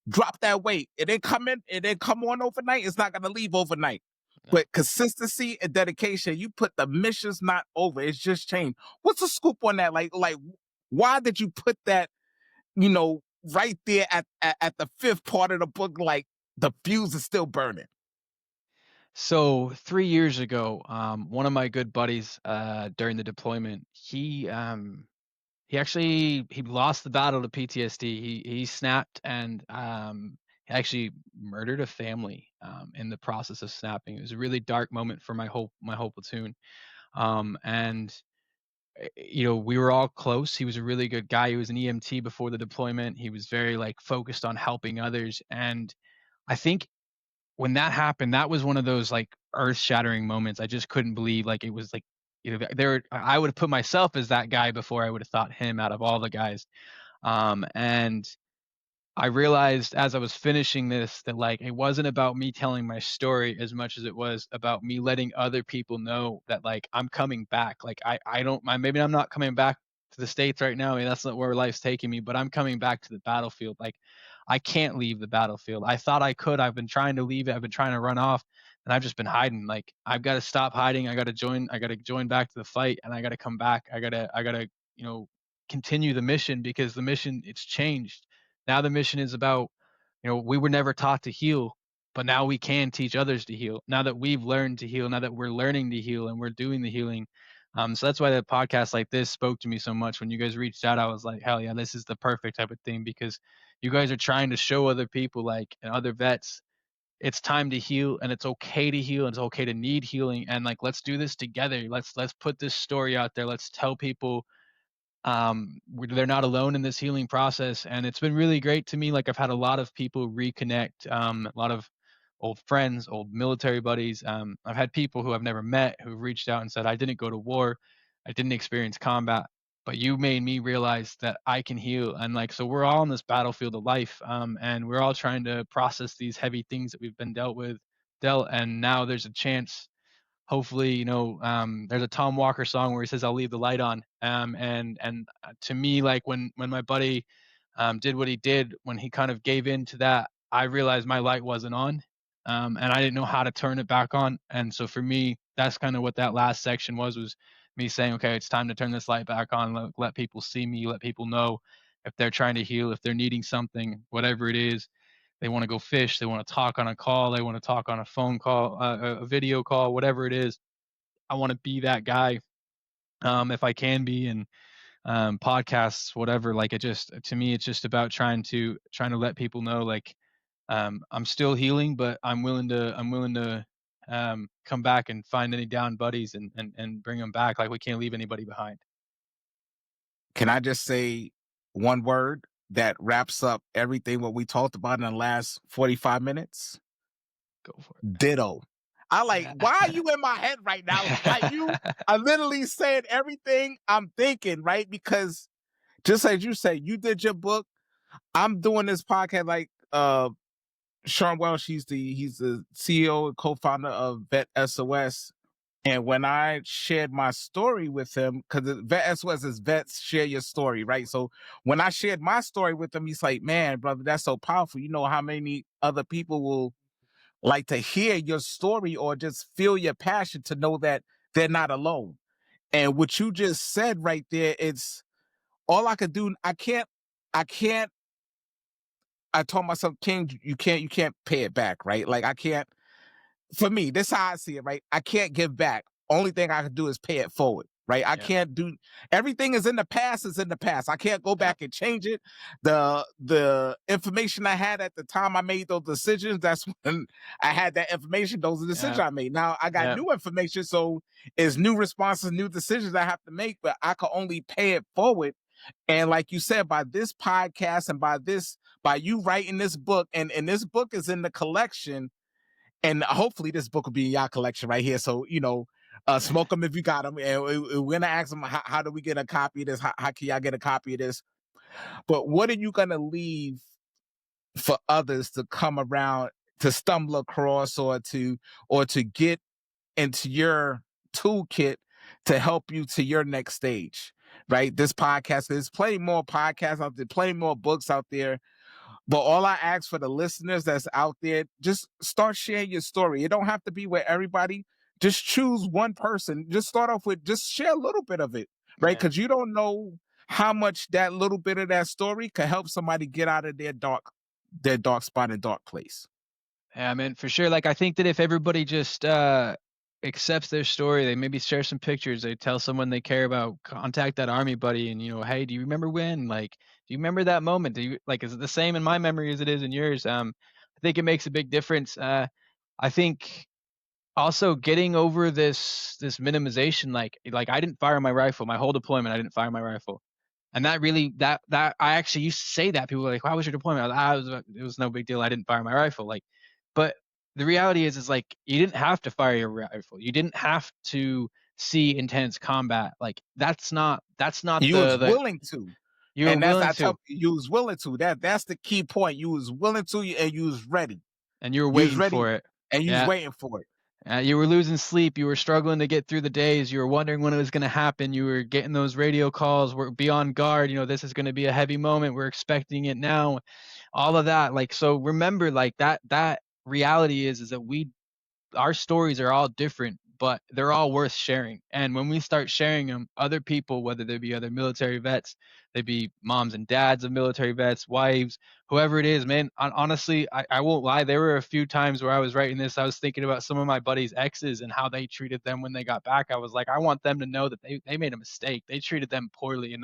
drop that weight. It didn't come on overnight. It's not gonna leave overnight. No. But consistency and dedication, you put the mission's not over. It's just changed. What's the scoop on that? Like why did you put that, right there at the fifth part of the book, like the fuse is still burning? So 3 years ago, one of my good buddies during the deployment, he lost the battle to PTSD. He snapped and he actually murdered a family in the process of snapping. It was a really dark moment for my whole platoon. And we were all close. He was a really good guy. He was an EMT before the deployment. He was very like focused on helping others. And I think when that happened, that was one of those like earth-shattering moments. I just couldn't believe like it was like I would have put myself as that guy before I would have thought him out of all the guys. And I realized as I was finishing this that like it wasn't about me telling my story as much as it was about me letting other people know that like I'm coming back. Like maybe I'm not coming back to the States right now. I mean, that's not where life's taking me, but I'm coming back to the battlefield. Like I can't leave the battlefield. I thought I could. I've been trying to leave it. I've been trying to run off and I've just been hiding. Like I've got to stop hiding. I got to join back to the fight and I got to come back. I got to, you know, continue the mission because the mission it's changed. Now the mission is about, we were never taught to heal, but now we can teach others to heal. Now that we've learned to heal, now that we're learning to heal and we're doing the healing. So that's why the podcast like this spoke to me so much. When you guys reached out, I was like, hell yeah, this is the perfect type of thing because you guys are trying to show other people like and other vets it's time to heal and it's okay to heal and it's okay to need healing and like let's do this together. Let's put this story out there. Let's tell people they're not alone in this healing process and it's been really great to me. Like I've had a lot of people reconnect, a lot of old friends, old military buddies. I've had people who I've never met who've reached out and said I didn't go to war, I didn't experience combat, but you made me realize that I can heal. And like so we're all on this battlefield of life, and we're all trying to process these heavy things that we've been dealt, and now there's a chance hopefully, there's a Tom Walker song where he says, "I'll leave the light on." And to me, like when my buddy did what he did, when he kind of gave in to that, I realized my light wasn't on, and I didn't know how to turn it back on. And so for me, that's kind of what that last section was me saying, okay, it's time to turn this light back on, let people see me, let people know if they're trying to heal, if they're needing something, whatever it is. They want to go fish, they want to talk on a call, they want to talk on a phone call, a video call, whatever it is. I want to be that guy, if I can be. And podcasts, whatever. Like, it just, to me, it's just about trying to let people know, like, I'm still healing, but I'm willing to come back and find any down buddies and bring them back. Like, we can't leave anybody behind. Can I just say one word that wraps up everything what we talked about in the last 45 minutes? Go for it. Ditto. I like, Yeah. why are you in my head right now? Like, you are literally saying everything I'm thinking, right? Because just as you say, you did your book. I'm doing this podcast like Sean Welsh, he's the CEO and co-founder of VET S.O.S. And when I shared my story with him, because VET S.O.S is vets share your story, right? So when I shared my story with him, he's like, man, brother, that's so powerful. You know how many other people will like to hear your story or just feel your passion to know that they're not alone. And what you just said right there, it's all I could do. I can't, I told myself, King, you can't pay it back, right? Like I can't, for me, this is how I see it, right? I can't give back. Only thing I can do is pay it forward, right? I Yeah. can't do everything is in the past, is in the past. I can't go Yeah. back and change it. The information I had at the time I made those decisions, that's when I had that information, those are the decisions Yeah. I made. Now I got Yeah. new information, so it's new responses, new decisions I have to make, but I can only pay it forward. And like you said, by this podcast and by you writing this book, and this book is in the collection, and hopefully this book will be in your collection right here. So, smoke them if you got them. And we're gonna ask them, how do we get a copy of this? How can y'all get a copy of this? But what are you gonna leave for others to come around, to stumble across, or to get into your toolkit to help you to your next stage? Right? This podcast, there's plenty more podcasts out there, plenty more books out there. But all I ask for the listeners that's out there, just start sharing your story. It don't have to be with everybody. Just choose one person. Just start off with, just share a little bit of it, right? Yeah. Because you don't know how much that little bit of that story could help somebody get out of their dark spot and dark place. Yeah, man, for sure. Like, I think that if everybody just accepts their story, they maybe share some pictures, they tell someone they care about, contact that army buddy, and, hey, do you remember when? Like, do you remember that moment? Do you like? Is it the same in my memory as it is in yours? I think it makes a big difference. I think also getting over this minimization. Like, I didn't fire my rifle. My whole deployment, I didn't fire my rifle. And that really, that I actually used to say that. People were like, "How was your deployment?" It was no big deal. I didn't fire my rifle. Like, but the reality is like, you didn't have to fire your rifle. You didn't have to see intense combat. Like, that's not You was the willing to. you were And that's willing I to, tell you, you was willing to. That's the key point. You was willing to, and you was ready. and you were You was waiting ready, for it. and you was Yeah. waiting for it. You were losing sleep. You were struggling to get through the days. You were wondering when it was going to happen. You were getting those radio calls. We're be on guard. This is going to be a heavy moment. We're expecting it now. All of that. Like, so remember, like, that reality is that our stories are all different, but they're all worth sharing. And when we start sharing them, other people, whether they be other military vets, they be moms and dads of military vets, wives, whoever it is, man, honestly, I won't lie. There were a few times where I was writing this, I was thinking about some of my buddies' exes and how they treated them when they got back. I was like, I want them to know that they made a mistake. They treated them poorly. And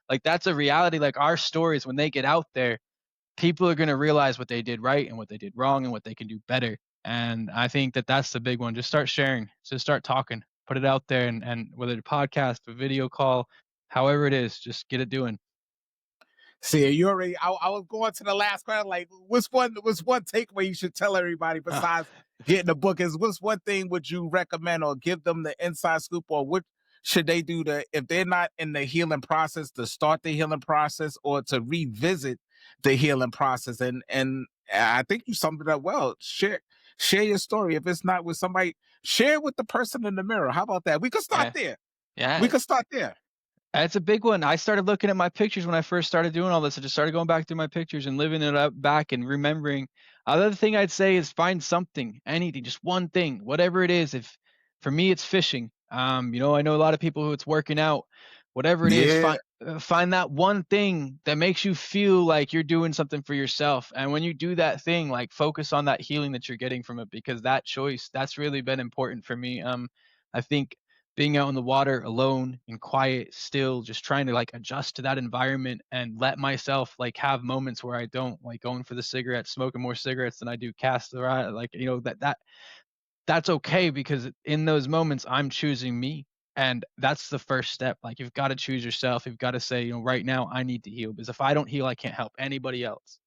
like, that's a reality. Like, our stories, when they get out there, people are going to realize what they did right and what they did wrong and what they can do better. And I think that that's the big one. Just start sharing. Just start talking. Put it out there, and whether it's a podcast, a video call, however it is, just get it doing. See, you already. I was going to the last question. Like, what's one takeaway you should tell everybody besides getting the book? Is what's one thing would you recommend or give them the inside scoop, or what should they do to, if they're not in the healing process, to start the healing process or to revisit the healing process? And I think you summed it up well. Share your story. If it's not with somebody, share it with the person in the mirror. How about that? We could start Yeah. there. We Yeah. could start there. It's a big one. I started looking at my pictures when I first started doing all this. I just started going back through my pictures and living it up back and remembering. Other thing I'd say is find something, anything, just one thing, whatever it is. If for me it's fishing, You know, I know a lot of people who it's working out, whatever it is, Yeah, find that one thing that makes you feel like you're doing something for yourself. And when you do that thing, like focus on that healing that you're getting from it, because that choice, that's really been important for me. I think being out in the water alone and quiet, still, just trying to like adjust to that environment and let myself like have moments where I don't like going for the cigarettes, smoking more cigarettes than I do cast the ride. Like, you know, that's okay, because in those moments I'm choosing me. And that's the first step. Like, you've got to choose yourself. You've got to say, you know, right now I need to heal, because if I don't heal, I can't help anybody else.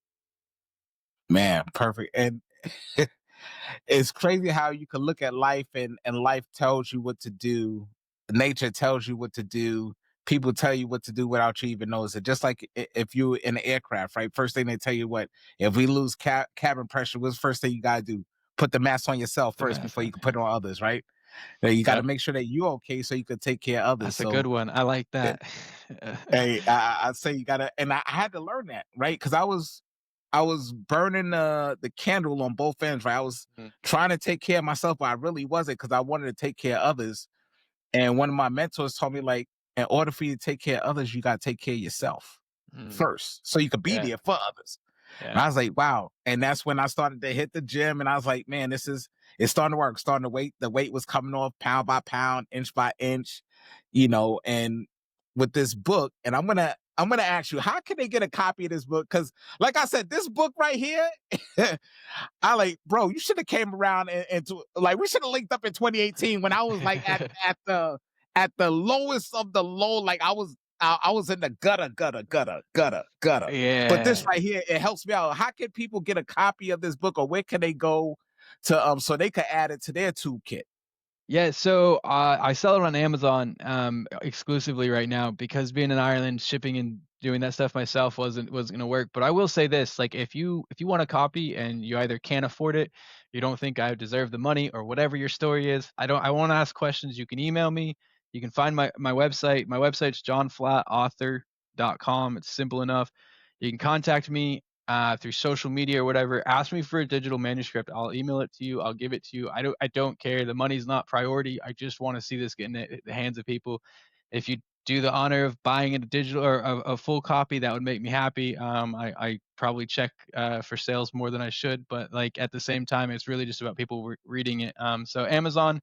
man, perfect. And it's crazy how you can look at life and life tells you what to do. Nature tells you what to do. People tell you what to do without you even notice it. Just like if you're in an aircraft, right? First thing they tell you, what if we lose cabin pressure? What's the first thing you gotta do? Put the mask on yourself The first math before you on, can yeah. put it on others, right? Now, you got to Yep. make sure that you're okay so you can take care of others. That's a good So, one. I like eh, that. hey, I say you gotta, and I had to learn that, right? Because I was burning the candle on both ends, right? I was Mm, trying to take care of myself, but I really wasn't, because I wanted to take care of others. And one of my mentors told me, like, in order for you to take care of others, you gotta take care of yourself mm, first, so you could be yeah. there for others. And Yeah. I was like, wow. And that's when I started to hit the gym. And I was like, man, it's starting to work. Starting to weight. The weight was coming off pound by pound, inch by inch, and with this book, and I'm gonna ask you, how can they get a copy of this book? Because like I said, this book right here, I like, bro, you should have came around and like we should have linked up in 2018 when I was like at the lowest of the low. Like I was in the gutter. But this Yeah. right here, it helps me out. How can people get a copy of this book, or where can they go to so they could add it to their toolkit? Yeah, so I sell it on Amazon exclusively right now, because being in Ireland, shipping and doing that stuff myself was gonna work. But I will say this: like, if you want a copy and you either can't afford it, you don't think I deserve the money, or whatever your story is, I won't ask questions. You can email me. You can find my website. My website's jonflattauthor.com. It's simple enough. You can contact me through social media or whatever. Ask me for a digital manuscript. I'll email it to you. I'll give it to you. I don't care. The money's not priority. I just want to see this get in the hands of people. If you do the honor of buying a digital or a full copy, that would make me happy. I probably check for sales more than I should, but like at the same time, it's really just about people reading it. So Amazon.com.uk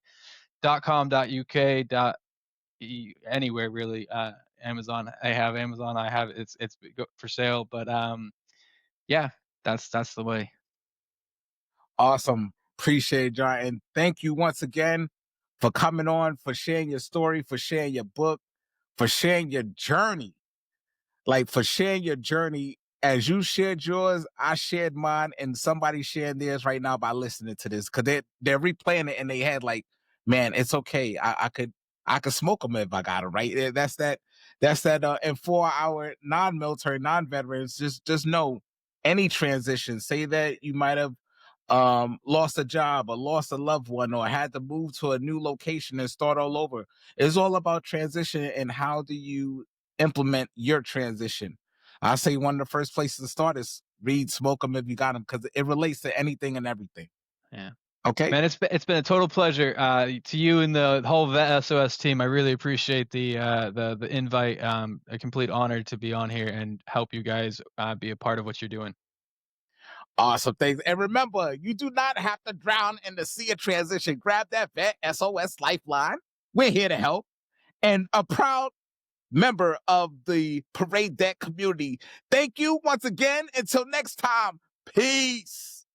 anywhere really. Amazon. I have Amazon. I have it's for sale, but yeah, that's the way. Awesome. Appreciate it, John. And thank you once again for coming on, for sharing your story, for sharing your book, for sharing your journey. Like, for sharing your journey. As you shared yours, I shared mine, and somebody sharing theirs right now by listening to this, because they're replaying it in their head. Like, man, it's okay. I could smoke them if I got them, right. That's that. And for our non-military, non-veterans, just know, any transition. Say that you might have lost a job, or lost a loved one, or had to move to a new location and start all over. It's all about transition, and how do you implement your transition. I say one of the first places to start is read Smoke 'em if you got them, because it relates to anything and everything. Yeah. Okay. Man, it's been a total pleasure. To you and the whole VET S.O.S team, I really appreciate the invite. A complete honor to be on here and help you guys be a part of what you're doing. Awesome things. And remember, you do not have to drown in the sea of transition. Grab that VET S.O.S lifeline. We're here to help. And a proud member of the Parade Deck community. Thank you once again. Until next time, peace.